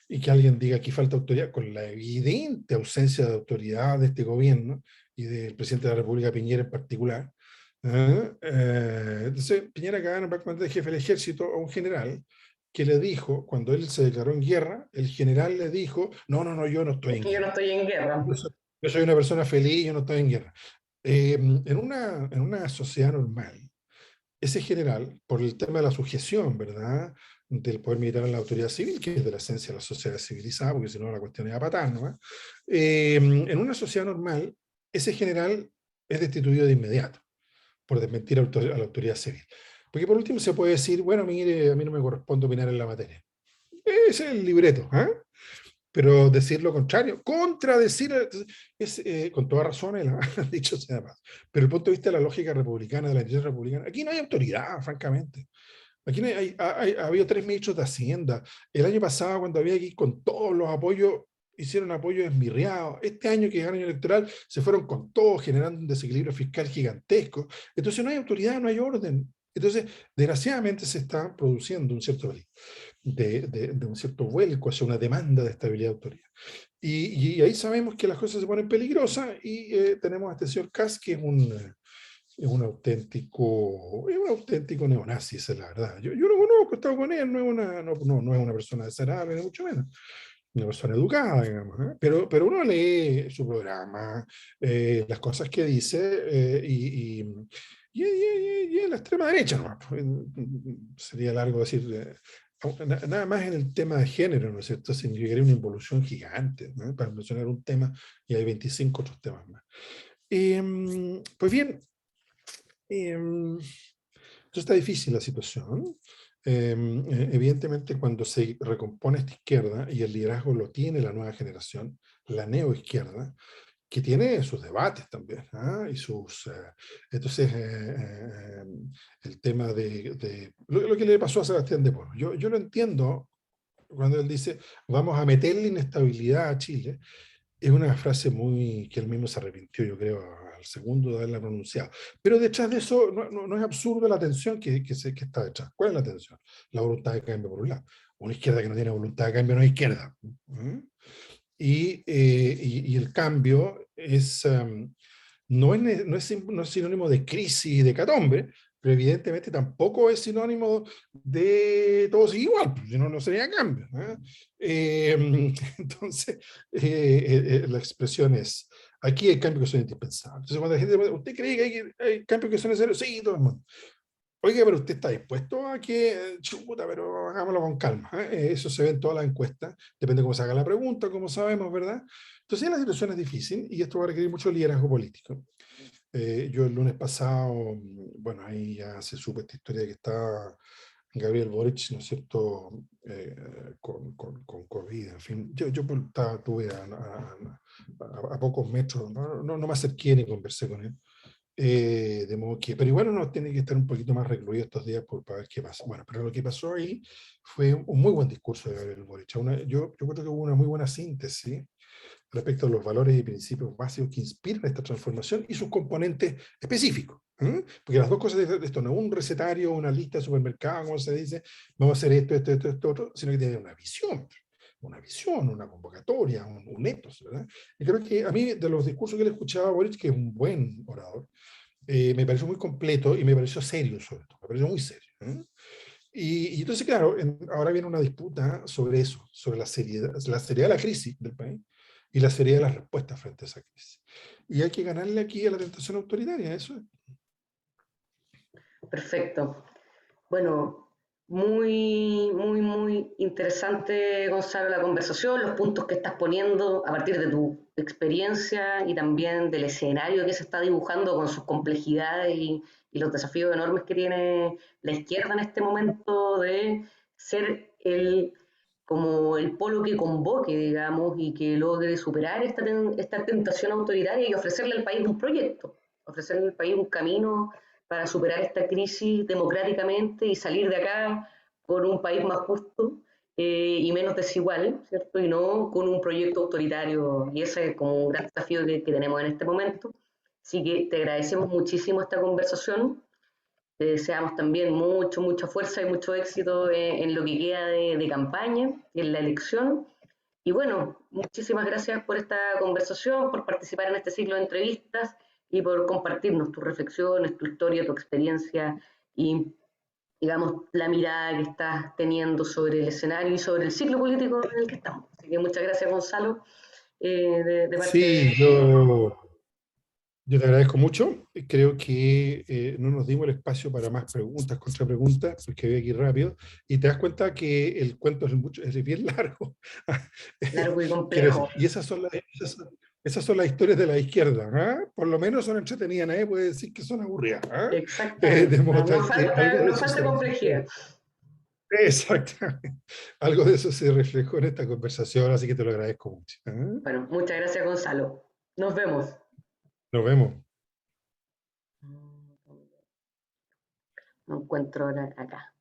Speaker 2: Y que alguien diga aquí falta autoridad, con la evidente ausencia de autoridad de este gobierno y del presidente de la República, Piñera en particular. Entonces, Piñera acaba de comandante de jefe del ejército a un general que le dijo, cuando él se declaró en guerra, el general le dijo, no, yo no estoy
Speaker 1: Es
Speaker 2: en
Speaker 1: que yo no
Speaker 2: guerra.
Speaker 1: estoy en guerra.
Speaker 2: Yo soy una persona feliz, yo no estoy en guerra. En una sociedad normal, ese general, por el tema de la sujeción, ¿verdad? Del poder militar a la autoridad civil, que es de la esencia de la sociedad civilizada, porque si no la cuestión es a patar, ¿no? En una sociedad normal, ese general es destituido de inmediato por desmentir a la autoridad civil. Porque por último se puede decir, bueno, mire, a mí no me corresponde opinar en la materia. Ese es el libreto, ¿eh? Pero decir lo contrario, contradecir, es, con toda razón, él ha dicho sea de paso. Pero el punto de vista de la lógica republicana, de la institución republicana, aquí no hay autoridad, francamente. Aquí no ha habido 3 ministros de Hacienda. El año pasado, cuando había aquí con todos los apoyos, hicieron apoyos esmirriados. Este año, que es año electoral, se fueron con todo, generando un desequilibrio fiscal gigantesco. Entonces no hay autoridad, no hay orden. Entonces, desgraciadamente se está produciendo un cierto de un cierto vuelco hacia una demanda de estabilidad de autoridad. Y ahí sabemos que las cosas se ponen peligrosas y tenemos a este señor Kass, que es un auténtico neonazi, esa es la verdad. Yo lo conozco, he estado con él, no es una persona desagradable, ni mucho menos. Una persona educada, digamos, ¿eh? Pero uno lee su programa, las cosas que dice, y es la extrema derecha, ¿no? Sería largo decir, nada más en el tema de género, ¿no es cierto? Significaría una involución gigante, ¿no? Para mencionar un tema, y hay 25 otros temas más. Pues bien, entonces está difícil la situación. Evidentemente, cuando se recompone esta izquierda, y el liderazgo lo tiene la nueva generación, la neoizquierda, que tiene sus debates también, ¿ah? Entonces, el tema de lo que le pasó a Sebastián de Polo. Yo lo entiendo cuando él dice, vamos a meterle inestabilidad a Chile. Es una frase que él mismo se arrepintió, yo creo, al segundo de haberla pronunciado. Pero detrás de eso no es absurdo la tensión que está detrás. ¿Cuál es la tensión? La voluntad de cambio, por un lado. Una izquierda que no tiene voluntad de cambio no es izquierda. ¿Mm? Y el cambio no es sinónimo de crisis y de hecatombe, pero evidentemente tampoco es sinónimo de todo sigue igual, pues, si no, no sería cambio, ¿eh? Entonces, la expresión es, aquí hay cambios que son indispensables. Entonces, cuando la gente dice, ¿usted cree que hay cambios que son necesarios? Sí, todo el mundo. Oiga, pero usted está dispuesto a que, chuta, pero hagámoslo con calma, ¿eh? Eso se ve en todas las encuestas, depende de cómo se haga la pregunta, como sabemos, ¿verdad? Entonces la situación es difícil y esto va a requerir mucho liderazgo político. Yo el lunes pasado, bueno, ahí ya se supo esta historia de que está Gabriel Boric, ¿no es cierto?, con COVID, en fin. Yo estuve a pocos metros, no me acerqué ni conversé con él. De modo que, pero igual uno tiene que estar un poquito más recluido estos días para ver qué pasa. Bueno, pero lo que pasó ahí fue un muy buen discurso de Gabriel Boric. Yo creo que hubo una muy buena síntesis respecto a los valores y principios básicos que inspiran esta transformación y sus componentes específicos. ¿Eh? Porque las dos cosas de esto no es un recetario, una lista de supermercados, como se dice, vamos a hacer esto, otro, sino que tiene una visión, una convocatoria, un ethos, ¿verdad? Y creo que a mí, de los discursos que le escuchaba a Boric, que es un buen orador, me pareció muy completo y me pareció serio, sobre todo, me pareció muy serio. ¿Eh? Y entonces, claro, ahora viene una disputa sobre eso, sobre la seriedad de la crisis del país y la seriedad de las respuestas frente a esa crisis. Y hay que ganarle aquí a la tentación autoritaria, eso es.
Speaker 1: Perfecto. Bueno, muy, muy, muy interesante, Gonzalo, la conversación, los puntos que estás poniendo a partir de tu experiencia y también del escenario que se está dibujando con sus complejidades y los desafíos enormes que tiene la izquierda en este momento de ser como el polo que convoque, digamos, y que logre superar esta tentación autoritaria y ofrecerle al país un proyecto, ofrecerle al país un camino para superar esta crisis democráticamente y salir de acá por un país más justo y menos desigual, ¿cierto? Y no con un proyecto autoritario, y ese es como un gran desafío que tenemos en este momento. Así que te agradecemos muchísimo esta conversación, te deseamos también mucha fuerza y mucho éxito en lo que queda de campaña, en la elección. Y bueno, muchísimas gracias por esta conversación, por participar en este ciclo de entrevistas y por compartirnos tus reflexiones, tu historia, tu experiencia y, digamos, la mirada que estás teniendo sobre el escenario y sobre el ciclo político en el que estamos. Así que muchas gracias, Gonzalo, de parte
Speaker 2: Sí,
Speaker 1: de...
Speaker 2: yo te agradezco mucho. Creo que no nos dimos el espacio para más preguntas, contrapreguntas, porque voy aquí rápido. Y te das cuenta que el cuento es bien largo.
Speaker 1: largo y
Speaker 2: Quiero decir,
Speaker 1: complejo.
Speaker 2: y esas son las historias de la izquierda. ¿Ah? Por lo menos son entretenidas, nadie puede decir que son aburridas. ¿Ah?
Speaker 1: Exactamente.
Speaker 2: De modo
Speaker 1: No
Speaker 2: tal que algo
Speaker 1: falta,
Speaker 2: de
Speaker 1: no
Speaker 2: eso
Speaker 1: falta
Speaker 2: se
Speaker 1: complejidad.
Speaker 2: reflejó. Exactamente. Algo de eso se reflejó en esta conversación, así que te lo agradezco mucho. ¿Ah?
Speaker 1: Bueno, muchas gracias, Gonzalo. Nos vemos.
Speaker 2: Nos vemos.
Speaker 1: No encuentro acá.